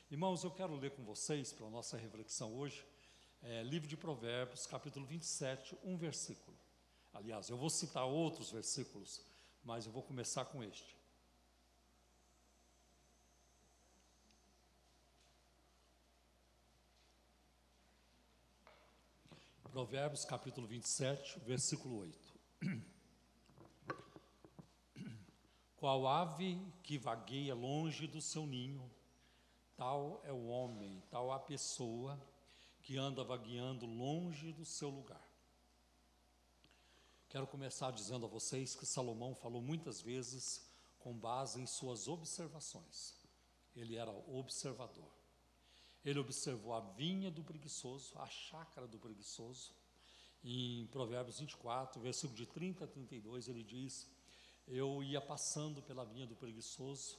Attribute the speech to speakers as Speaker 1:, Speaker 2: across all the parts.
Speaker 1: Irmãos, eu quero ler com vocês, para a nossa reflexão hoje, livro de Provérbios, capítulo 27, um versículo. Aliás, eu vou citar outros versículos, mas eu vou começar com este. Provérbios, capítulo 27, versículo 8. Qual ave que vagueia longe do seu ninho, tal é o homem, tal a pessoa que anda vagueando longe do seu lugar. Quero começar dizendo a vocês que Salomão falou muitas vezes com base em suas observações. Ele era observador. Ele observou a vinha do preguiçoso, a chácara do preguiçoso. Em Provérbios 24, versículo de 30 a 32, ele diz: eu ia passando pela vinha do preguiçoso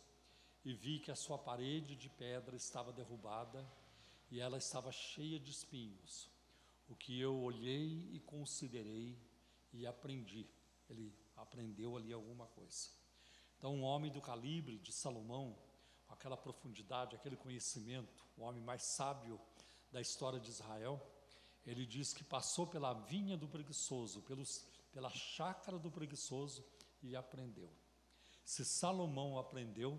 Speaker 1: e vi que a sua parede de pedra estava derrubada e ela estava cheia de espinhos. O que eu olhei e considerei e aprendi. Ele aprendeu ali alguma coisa. Então, um homem do calibre de Salomão, com aquela profundidade, aquele conhecimento, o homem mais sábio da história de Israel, ele diz que passou pela vinha do preguiçoso, pela chácara do preguiçoso e aprendeu. Se Salomão aprendeu,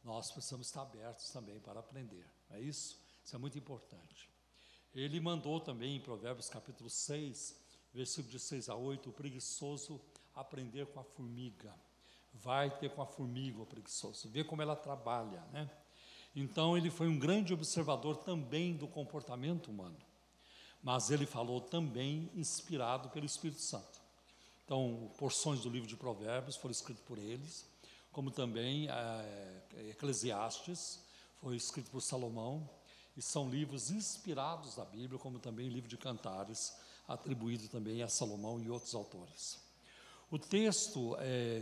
Speaker 1: nós precisamos estar abertos também para aprender, não é isso? Isso é muito importante. Ele mandou também em Provérbios capítulo 6, versículo de 6 a 8, o preguiçoso aprender com a formiga. Vai ter com a formiga o preguiçoso, vê como ela trabalha, né? Então ele foi um grande observador também do comportamento humano, mas ele falou também inspirado pelo Espírito Santo. Então, porções do livro de Provérbios foram escritas por eles, como também Eclesiastes foi escrito por Salomão, e são livros inspirados da Bíblia, como também o livro de Cantares, atribuído também a Salomão e outros autores. O texto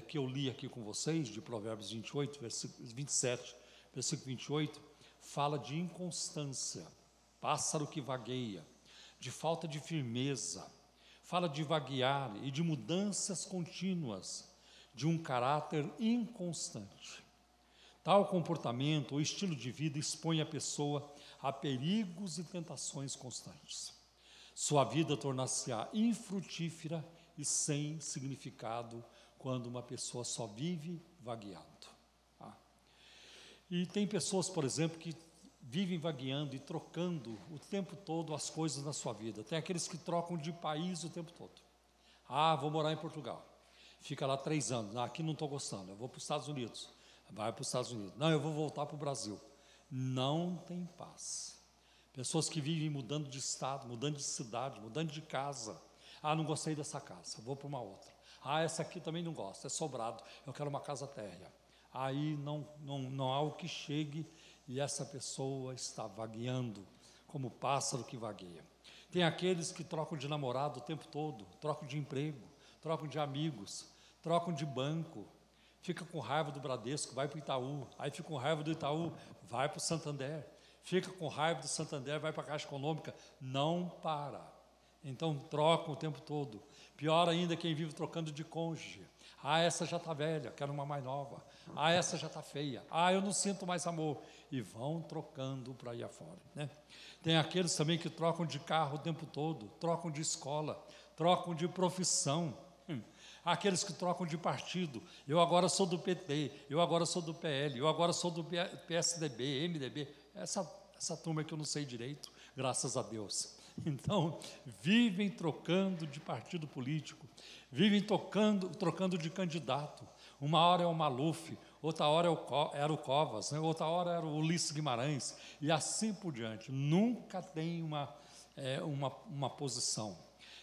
Speaker 1: que eu li aqui com vocês, de Provérbios 27, versículo 28, fala de inconstância, pássaro que vagueia, de falta de firmeza, fala de vaguear e de mudanças contínuas, de um caráter inconstante. Tal comportamento ou estilo de vida expõe a pessoa a perigos e tentações constantes. Sua vida tornar-se-á infrutífera e sem significado quando uma pessoa só vive vagueando. E tem pessoas, por exemplo, que vivem vagueando e trocando o tempo todo as coisas na sua vida. Tem aqueles que trocam de país o tempo todo. Vou morar em Portugal. Fica lá 3 anos. Aqui não estou gostando, eu vou para os Estados Unidos. Vai para os Estados Unidos. Não, eu vou voltar para o Brasil. Não tem paz. Pessoas que vivem mudando de estado, mudando de cidade, mudando de casa. Não gostei dessa casa, vou para uma outra. Essa aqui também não gosto, é sobrado, eu quero uma casa térrea. Aí não há o que chegue e essa pessoa está vagueando, como pássaro que vagueia. Tem aqueles que trocam de namorado o tempo todo, trocam de emprego, trocam de amigos, trocam de banco, fica com raiva do Bradesco, vai para o Itaú, aí fica com raiva do Itaú, vai para o Santander, fica com raiva do Santander, vai para a Caixa Econômica, não para. Então trocam o tempo todo. Pior ainda quem vive trocando de cônjuge. Essa já está velha, quero uma mais nova. Essa já está feia. Eu não sinto mais amor. E vão trocando para aí afora, né? Tem aqueles também que trocam de carro o tempo todo, trocam de escola, trocam de profissão. Aqueles que trocam de partido. Eu agora sou do PT, eu agora sou do PL, eu agora sou do PSDB, MDB. Essa turma que eu não sei direito, graças a Deus. Então, vivem trocando de partido político, vivem trocando de candidato. Uma hora é o Maluf, outra hora era o Covas, né? Outra hora era o Ulisses Guimarães, e assim por diante. Nunca tem uma posição.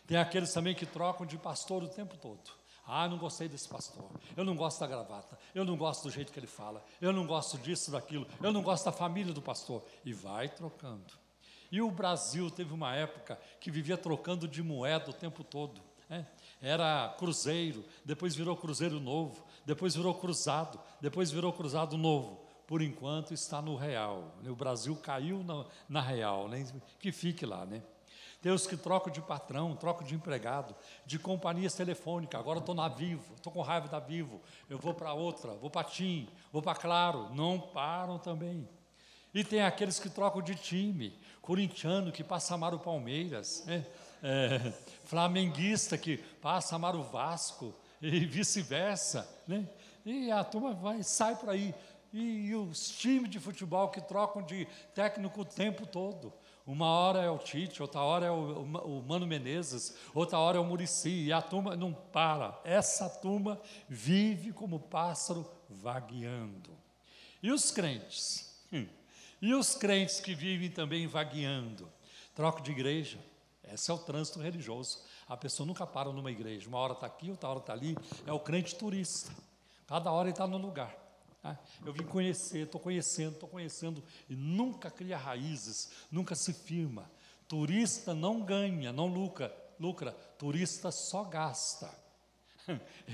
Speaker 1: Tem aqueles também que trocam de pastor o tempo todo. Não gostei desse pastor, eu não gosto da gravata, eu não gosto do jeito que ele fala, eu não gosto disso, daquilo, eu não gosto da família do pastor. E vai trocando. E o Brasil teve uma época que vivia trocando de moeda o tempo todo, né? Era cruzeiro, depois virou cruzeiro novo, depois virou cruzado, depois virou cruzado novo. Por enquanto está no real. O Brasil caiu na real, né? Que fique lá, né? Tem os que trocam de patrão, trocam de empregado, de companhias telefônicas. Agora estou na Vivo, estou com raiva da Vivo, eu vou para outra, vou para TIM, vou para Claro. Não param também. E tem aqueles que trocam de time, corintiano que passa a amar o Palmeiras, né? Flamenguista que passa a amar o Vasco, e vice-versa, né? E a turma sai por aí. E os times de futebol que trocam de técnico o tempo todo. Uma hora é o Tite, outra hora é o Mano Menezes, outra hora é o Muricy, e a turma não para. Essa turma vive como pássaro vagueando. E os crentes? E os crentes que vivem também vagueando? Troca de igreja. Esse é o trânsito religioso. A pessoa nunca para numa igreja. Uma hora está aqui, outra hora está ali. É o crente turista. Cada hora ele está no lugar. Eu vim conhecer, estou conhecendo, e nunca cria raízes, nunca se firma. Turista não ganha, não lucra. Turista só gasta.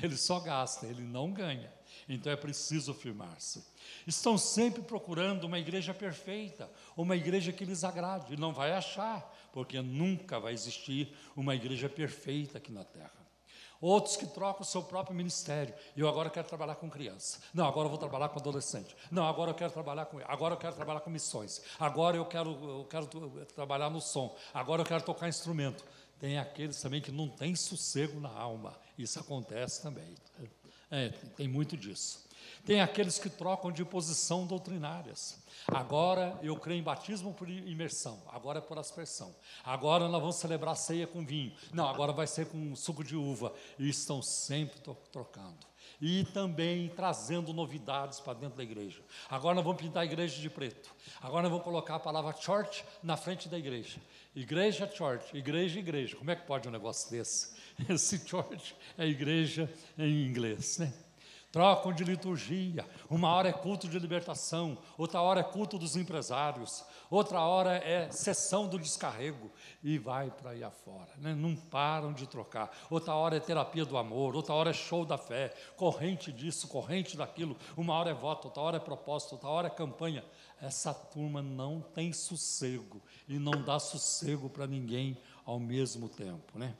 Speaker 1: Ele só gasta, ele não ganha. Então é preciso firmar-se. Estão sempre procurando uma igreja perfeita, uma igreja que lhes agrade. E não vai achar, porque nunca vai existir uma igreja perfeita aqui na terra. Outros que trocam o seu próprio ministério. Eu agora quero trabalhar com criança. Não, agora eu vou trabalhar com adolescente. Não, agora eu quero trabalhar com... Agora eu quero trabalhar com missões. Agora eu quero trabalhar no som. Agora eu quero tocar instrumento. Tem aqueles também que não têm sossego na alma. Isso acontece também. Tem muito disso. Tem aqueles que trocam de posição doutrinárias. Agora eu creio em batismo por imersão, agora é por aspersão. Agora nós vamos celebrar a ceia com vinho. Não, agora vai ser com suco de uva. E estão sempre trocando. E também trazendo novidades para dentro da igreja. Agora nós vamos pintar a igreja de preto. Agora nós vamos colocar a palavra church na frente da igreja. Igreja, church, igreja, igreja. Como é que pode um negócio desse? Esse church é igreja em inglês, né? Trocam de liturgia. Uma hora é culto de libertação, outra hora é culto dos empresários, outra hora é sessão do descarrego, e vai para aí afora, né? Não param de trocar. Outra hora é terapia do amor, outra hora é show da fé, corrente disso, corrente daquilo. Uma hora é voto, outra hora é propósito, outra hora é campanha. Essa turma não tem sossego, e não dá sossego para ninguém ao mesmo tempo, né?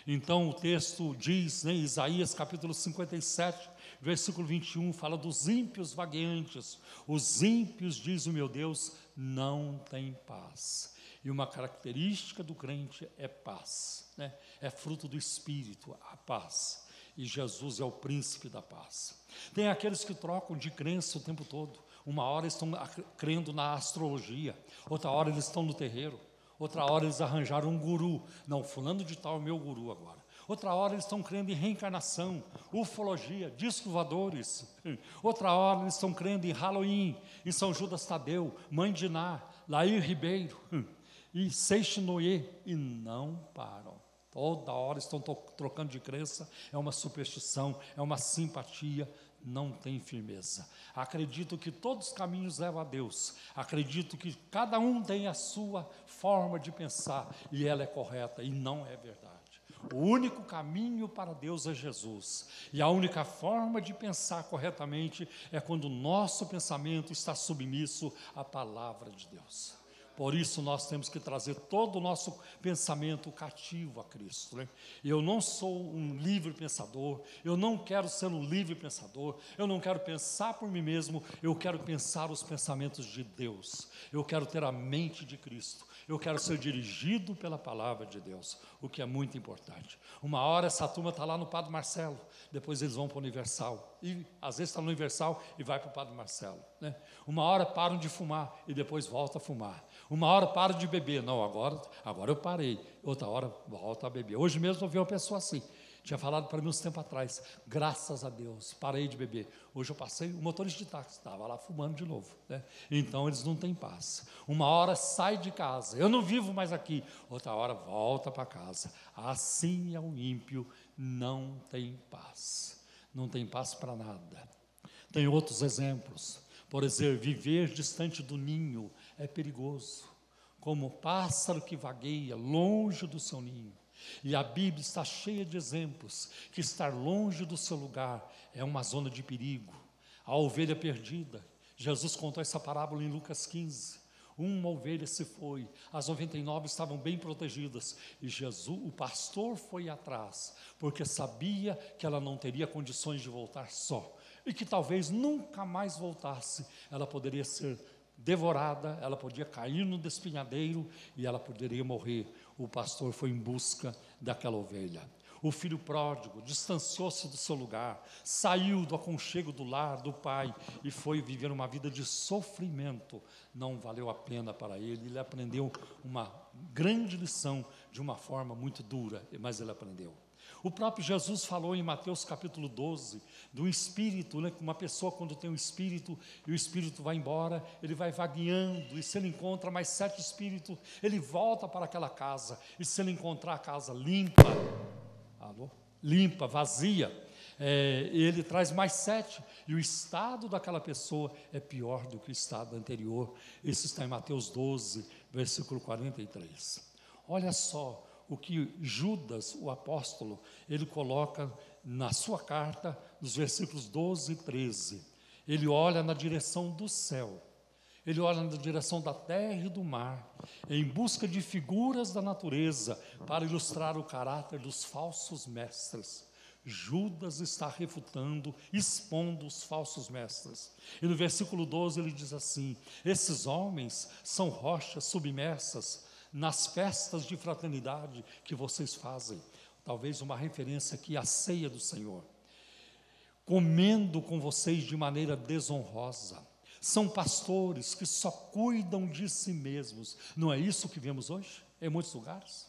Speaker 1: Então o texto diz, né, Isaías capítulo 57, versículo 21, fala dos ímpios vagueantes. Os ímpios, diz o meu Deus, não têm paz. E uma característica do crente é paz, né? É fruto do Espírito, a paz. E Jesus é o príncipe da paz. Tem aqueles que trocam de crença o tempo todo. Uma hora estão crendo na astrologia, outra hora eles estão no terreiro. Outra hora eles arranjaram um guru. Não, fulano de tal é meu guru agora. Outra hora eles estão crendo em reencarnação, ufologia, discos voadores. Outra hora eles estão crendo em Halloween, em São Judas Tadeu, Mãe de Ná, Laí Ribeiro e Seixi Noé. E não param. Toda hora estão trocando de crença. É uma superstição, é uma simpatia. Não tem firmeza. Acredito que todos os caminhos levam a Deus. Acredito que cada um tem a sua forma de pensar e ela é correta, e não é verdade. O único caminho para Deus é Jesus. E a única forma de pensar corretamente é quando o nosso pensamento está submisso à palavra de Deus. Por isso nós temos que trazer todo o nosso pensamento cativo a Cristo, né? Eu não sou um livre pensador, eu não quero ser um livre pensador, eu não quero pensar por mim mesmo, eu quero pensar os pensamentos de Deus, eu quero ter a mente de Cristo, eu quero ser dirigido pela palavra de Deus, o que é muito importante. Uma hora essa turma está lá no Padre Marcelo, depois eles vão para o Universal, e às vezes está no Universal e vai para o Padre Marcelo, né? Uma hora param de fumar e depois volta a fumar. Uma hora para de beber. Não, agora eu parei. Outra hora volta a beber. Hoje mesmo eu vi uma pessoa assim. Tinha falado para mim uns tempos atrás. Graças a Deus, parei de beber. Hoje eu passei, o motorista de táxi estava lá fumando de novo, né? Então eles não têm paz. Uma hora sai de casa. Eu não vivo mais aqui. Outra hora volta para casa. Assim é o ímpio. Não tem paz. Não tem paz para nada. Tem outros exemplos. Por exemplo, viver distante do ninho é perigoso, como o pássaro que vagueia longe do seu ninho. E a Bíblia está cheia de exemplos que estar longe do seu lugar é uma zona de perigo. A ovelha perdida, Jesus contou essa parábola em Lucas 15. Uma ovelha se foi, as 99 estavam bem protegidas, e Jesus, o pastor, foi atrás, porque sabia que ela não teria condições de voltar só, e que talvez nunca mais voltasse. Ela poderia ser devorada, ela podia cair no despenhadeiro e ela poderia morrer. O pastor foi em busca daquela ovelha. O filho pródigo distanciou-se do seu lugar, saiu do aconchego do lar do pai e foi viver uma vida de sofrimento. Não valeu a pena para ele. Ele aprendeu uma grande lição de uma forma muito dura, mas ele aprendeu. O próprio Jesus falou em Mateus capítulo 12, do espírito, né, que uma pessoa quando tem um espírito, e o espírito vai embora, ele vai vagueando, e se ele encontra mais 7 espíritos, ele volta para aquela casa, e se ele encontrar a casa limpa, vazia, ele traz mais 7, e o estado daquela pessoa é pior do que o estado anterior. Isso está em Mateus 12, versículo 43. Olha só o que Judas, o apóstolo, ele coloca na sua carta, nos versículos 12 e 13. Ele olha na direção do céu, ele olha na direção da terra e do mar, em busca de figuras da natureza, para ilustrar o caráter dos falsos mestres. Judas está refutando, expondo os falsos mestres. E no versículo 12 ele diz assim: esses homens são rochas submersas nas festas de fraternidade que vocês fazem. Talvez uma referência aqui à ceia do Senhor. Comendo com vocês de maneira desonrosa. São pastores que só cuidam de si mesmos. Não é isso que vemos hoje em muitos lugares?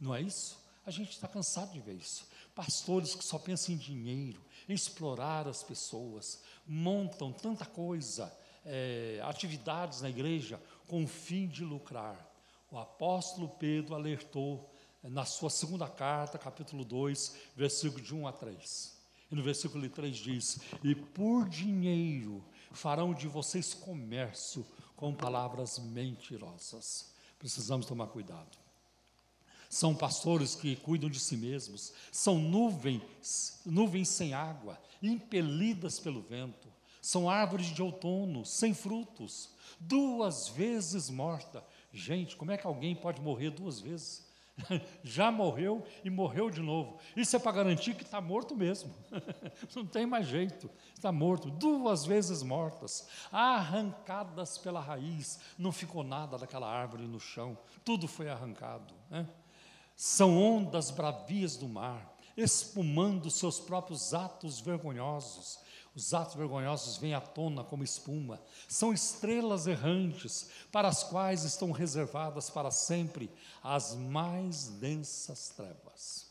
Speaker 1: Não é isso? A gente está cansado de ver isso. Pastores que só pensam em dinheiro, em explorar as pessoas, montam tanta coisa, atividades na igreja com o fim de lucrar. O apóstolo Pedro alertou na sua segunda carta, capítulo 2, versículo de 1 a 3. E no versículo 3 diz: e por dinheiro farão de vocês comércio com palavras mentirosas. Precisamos tomar cuidado. São pastores que cuidam de si mesmos, são nuvens sem água, impelidas pelo vento, são árvores de outono, sem frutos, 2 vezes morta. Gente, como é que alguém pode morrer 2 vezes? Já morreu e morreu de novo. Isso é para garantir que está morto mesmo. Não tem mais jeito, está morto. 2 vezes mortas, arrancadas pela raiz. Não ficou nada daquela árvore no chão, tudo foi arrancado, né? São ondas bravias do mar, espumando seus próprios atos vergonhosos. Os atos vergonhosos vêm à tona como espuma. São estrelas errantes, para as quais estão reservadas para sempre as mais densas trevas.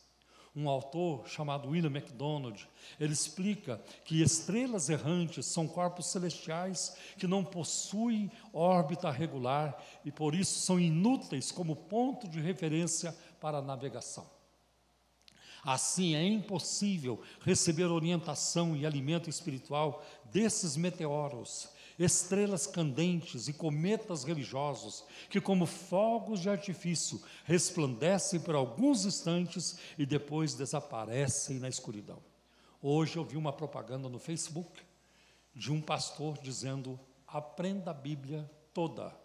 Speaker 1: Um autor chamado William MacDonald, ele explica que estrelas errantes são corpos celestiais que não possuem órbita regular e por isso são inúteis como ponto de referência para a navegação. Assim, é impossível receber orientação e alimento espiritual desses meteoros, estrelas candentes e cometas religiosos, que como fogos de artifício resplandecem por alguns instantes e depois desaparecem na escuridão. Hoje eu vi uma propaganda no Facebook de um pastor dizendo: aprenda a Bíblia toda,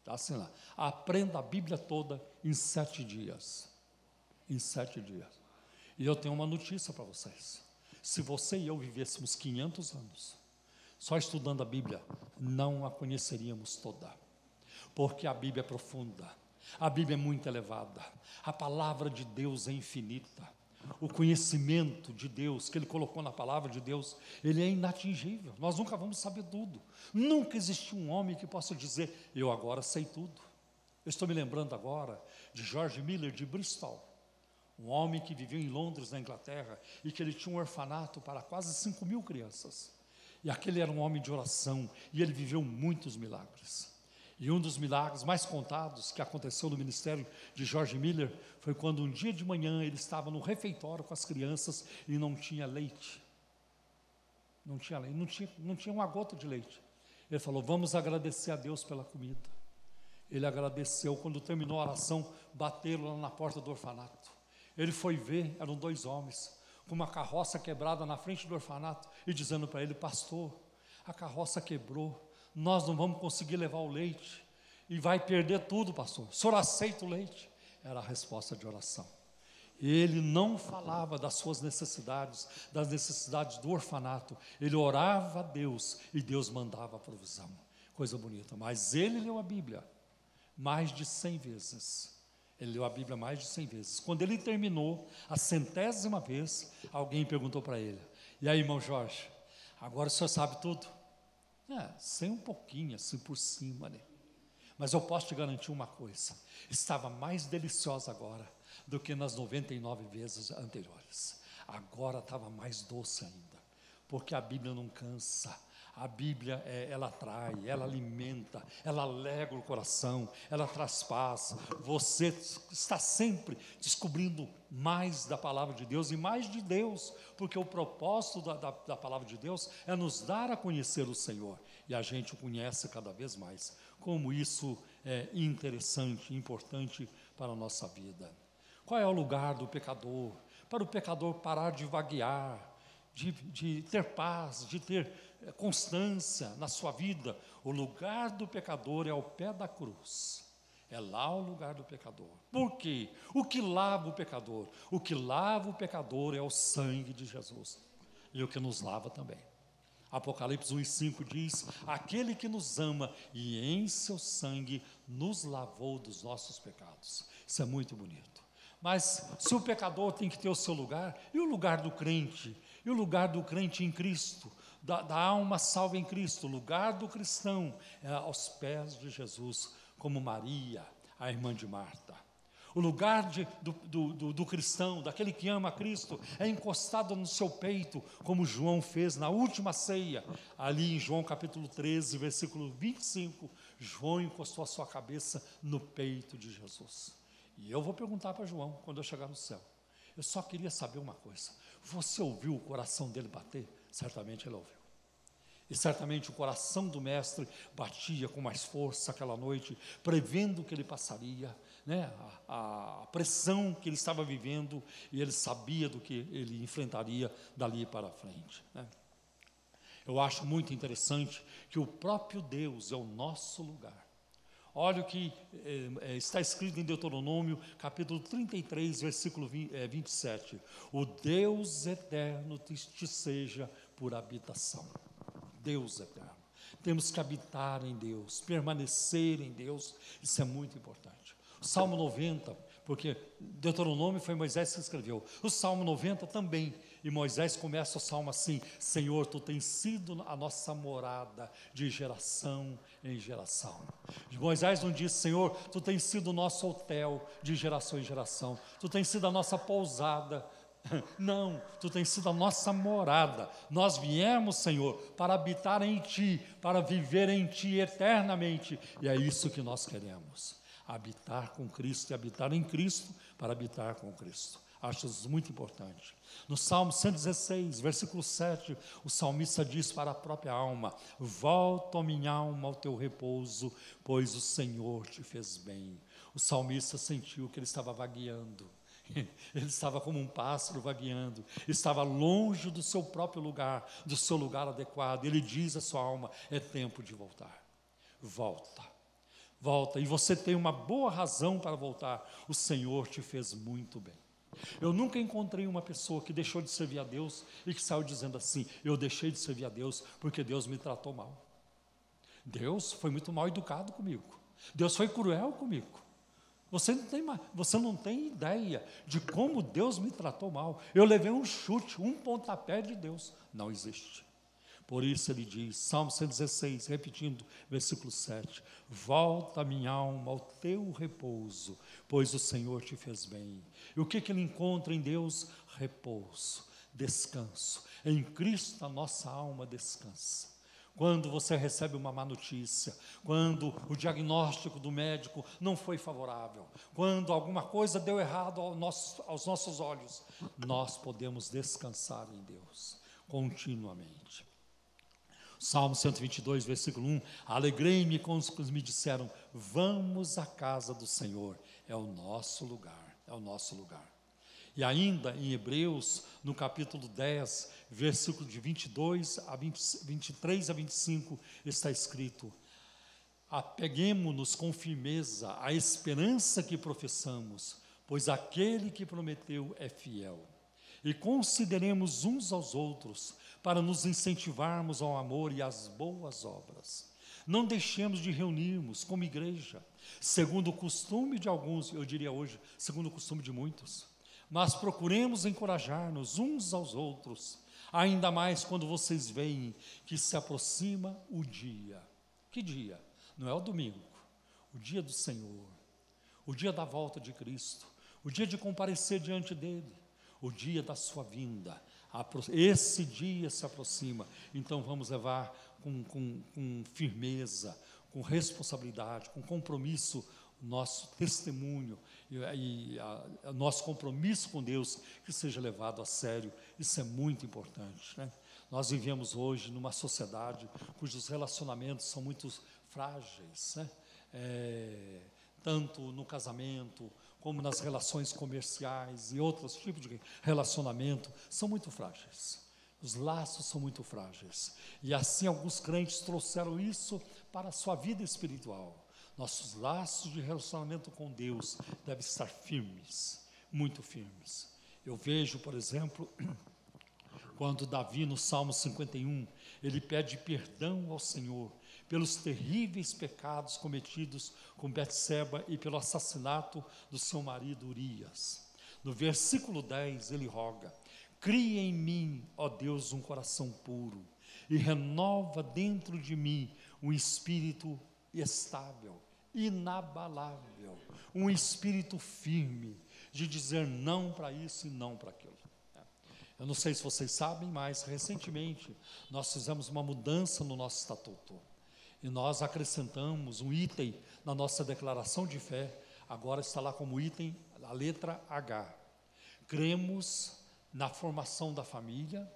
Speaker 1: está assim lá, aprenda a Bíblia toda em 7 dias. Em 7 dias. E eu tenho uma notícia para vocês: se você e eu vivêssemos 500 anos só estudando a Bíblia, não a conheceríamos toda, porque a Bíblia é profunda, a Bíblia é muito elevada, a palavra de Deus é infinita, o conhecimento de Deus que Ele colocou na palavra de Deus, ele é inatingível. Nós nunca vamos saber tudo, nunca existiu um homem que possa dizer: eu agora sei tudo. Eu estou me lembrando agora de George Miller de Bristol, um homem que viveu em Londres, na Inglaterra, e que ele tinha um orfanato para quase 5.000 crianças. E aquele era um homem de oração, e ele viveu muitos milagres. E um dos milagres mais contados que aconteceu no ministério de George Miller foi quando um dia de manhã ele estava no refeitório com as crianças e não tinha leite. Não tinha leite, não tinha uma gota de leite. Ele falou: vamos agradecer a Deus pela comida. Ele agradeceu. Quando terminou a oração, bateram lá na porta do orfanato. Ele foi ver, eram 2 homens, com uma carroça quebrada na frente do orfanato, e dizendo para ele: pastor, a carroça quebrou, nós não vamos conseguir levar o leite, e vai perder tudo, pastor, o senhor aceita o leite? Era a resposta de oração. Ele não falava das suas necessidades, das necessidades do orfanato, ele orava a Deus, e Deus mandava a provisão. Coisa bonita. Mas ele leu a Bíblia mais de 100 vezes. Ele leu a Bíblia mais de 100 vezes. Quando ele terminou, a 100ª vez, alguém perguntou para ele: e aí, irmão Jorge, agora o senhor sabe tudo? Sei um pouquinho, assim por cima, né? Mas eu posso te garantir uma coisa: estava mais deliciosa agora do que nas 99 vezes anteriores. Agora estava mais doce ainda, porque a Bíblia não cansa. A Bíblia, ela atrai, ela alimenta, ela alegra o coração, ela traz paz. Você está sempre descobrindo mais da palavra de Deus e mais de Deus, porque o propósito da palavra de Deus é nos dar a conhecer o Senhor, e a gente o conhece cada vez mais. Como isso é interessante, importante para a nossa vida. Qual é o lugar do pecador? Para o pecador parar de vaguear, de ter paz, de ter constância na sua vida. O lugar do pecador é ao pé da cruz. É lá o lugar do pecador. Por quê? O que lava o pecador? O que lava o pecador é o sangue de Jesus. E o que nos lava também. Apocalipse 1:5 diz: aquele que nos ama e em seu sangue nos lavou dos nossos pecados. Isso é muito bonito. Mas se o pecador tem que ter o seu lugar, e o lugar do crente? E o lugar do crente em Cristo? Da alma salva em Cristo? O lugar do cristão é aos pés de Jesus, como Maria, a irmã de Marta. O lugar do cristão, daquele que ama a Cristo, é encostado no seu peito, como João fez na última ceia. Ali em João capítulo 13, versículo 25, João encostou a sua cabeça no peito de Jesus. E eu vou perguntar para João, quando eu chegar no céu. Eu só queria saber uma coisa: você ouviu o coração dele bater? Certamente ele ouviu. E certamente o coração do mestre batia com mais força aquela noite, prevendo o que ele passaria, né? A pressão que ele estava vivendo, e ele sabia do que ele enfrentaria dali para frente, né? Eu acho muito interessante que o próprio Deus é o nosso lugar. Olha o que está escrito em Deuteronômio, capítulo 33, versículo 27. O Deus eterno te seja por habitação. Deus eterno. Temos que habitar em Deus, permanecer em Deus, isso é muito importante. O Salmo 90, porque Deuteronômio foi Moisés que escreveu. O Salmo 90 também. E Moisés começa o salmo assim: Senhor, tu tens sido a nossa morada de geração em geração. Moisés não diz: Senhor, tu tens sido o nosso hotel de geração em geração. Tu tens sido a nossa pousada. Não, tu tens sido a nossa morada. Nós viemos, Senhor, para habitar em Ti, para viver em Ti eternamente. E é isso que nós queremos: habitar com Cristo e habitar em Cristo para habitar com Cristo. Acho isso muito importante. No Salmo 116, versículo 7, o salmista diz para a própria alma: volta, minha alma, ao teu repouso, pois o Senhor te fez bem. O salmista sentiu que ele estava vagueando. Ele estava como um pássaro vagueando, estava longe do seu próprio lugar, do seu lugar adequado. Ele diz à sua alma: é tempo de voltar. Volta, volta, e você tem uma boa razão para voltar. O Senhor te fez muito bem. Eu nunca encontrei uma pessoa que deixou de servir a Deus e que saiu dizendo assim: eu deixei de servir a Deus porque Deus me tratou mal. Deus foi muito mal educado comigo. Deus foi cruel comigo. Você não tem ideia de como Deus me tratou mal. Eu levei um chute, um pontapé de Deus. Não existe. Por isso ele diz, Salmo 116, repetindo, versículo 7, volta minha alma ao teu repouso, pois o Senhor te fez bem. E o que ele encontra em Deus? Repouso, descanso. Em Cristo a nossa alma descansa. Quando você recebe uma má notícia, quando o diagnóstico do médico não foi favorável, quando alguma coisa deu errado aos nossos olhos, nós podemos descansar em Deus continuamente. Salmo 122, versículo 1, alegrei-me com os que me disseram, vamos à casa do Senhor, é o nosso lugar, é o nosso lugar. E ainda em Hebreus, no capítulo 10, versículo de 23 a 25, está escrito, apeguemo-nos com firmeza à esperança que professamos, pois aquele que prometeu é fiel. E consideremos uns aos outros, para nos incentivarmos ao amor e às boas obras. Não deixemos de reunirmos como igreja, segundo o costume de alguns, eu diria hoje, segundo o costume de muitos. Mas procuremos encorajar-nos uns aos outros, ainda mais quando vocês veem que se aproxima o dia. Que dia? Não é o domingo, o dia do Senhor, o dia da volta de Cristo, o dia de comparecer diante dEle, o dia da sua vinda. Esse dia se aproxima, então vamos levar com firmeza, com responsabilidade, com compromisso, nosso testemunho e nosso compromisso com Deus, que seja levado a sério. Isso é muito importante, né? Nós vivemos hoje numa sociedade cujos relacionamentos são muito frágeis, né? Tanto no casamento, como nas relações comerciais e outros tipos de relacionamento, são muito frágeis. Os laços são muito frágeis. E assim alguns crentes trouxeram isso para a sua vida espiritual. Nossos laços de relacionamento com Deus devem estar firmes, muito firmes. Eu vejo, por exemplo, quando Davi, no Salmo 51, ele pede perdão ao Senhor pelos terríveis pecados cometidos com Betseba e pelo assassinato do seu marido Urias. No versículo 10, ele roga: cria em mim, ó Deus, um coração puro, e renova dentro de mim um espírito estável, inabalável, um espírito firme, de dizer não para isso e não para aquilo. Eu não sei se vocês sabem, mas recentemente nós fizemos uma mudança no nosso estatuto. E nós acrescentamos um item na nossa declaração de fé, agora está lá como item a letra H. Cremos na formação da família,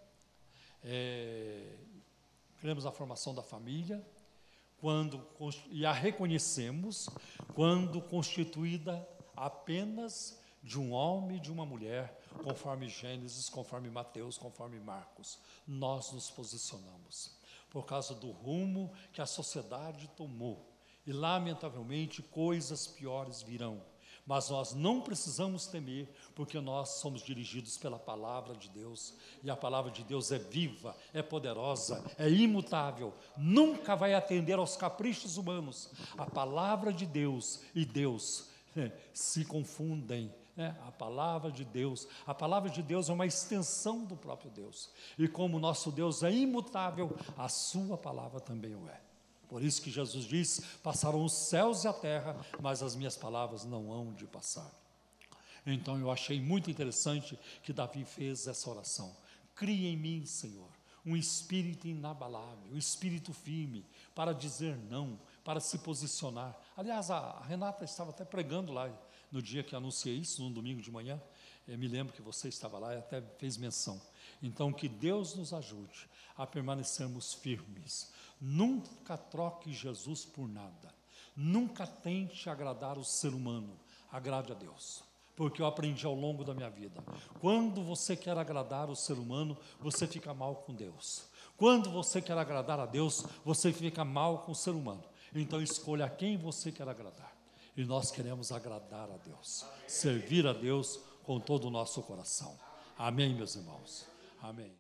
Speaker 1: e a reconhecemos quando constituída apenas de um homem e de uma mulher, conforme Gênesis, conforme Mateus, conforme Marcos. Nós nos posicionamos por causa do rumo que a sociedade tomou, e lamentavelmente coisas piores virão, mas nós não precisamos temer, porque nós somos dirigidos pela palavra de Deus, e a palavra de Deus é viva, é poderosa, é imutável, nunca vai atender aos caprichos humanos. A palavra de Deus e Deus se confundem. A palavra de Deus é uma extensão do próprio Deus, e como o nosso Deus é imutável, a sua palavra também o é. Por isso que Jesus diz: passarão os céus e a terra, mas as minhas palavras não hão de passar. Então eu achei muito interessante que Davi fez essa oração: cria em mim, Senhor, um espírito inabalável, um espírito firme, para dizer não, para se posicionar. Aliás, a Renata estava até pregando lá, no dia que anunciei isso, no domingo de manhã. Eu me lembro que você estava lá e até fez menção. Então, que Deus nos ajude a permanecermos firmes. Nunca troque Jesus por nada. Nunca tente agradar o ser humano. Agrade a Deus. Porque eu aprendi ao longo da minha vida: quando você quer agradar o ser humano, você fica mal com Deus. Quando você quer agradar a Deus, você fica mal com o ser humano. Então, escolha a quem você quer agradar. E nós queremos agradar a Deus, servir a Deus com todo o nosso coração. Amém, meus irmãos? Amém.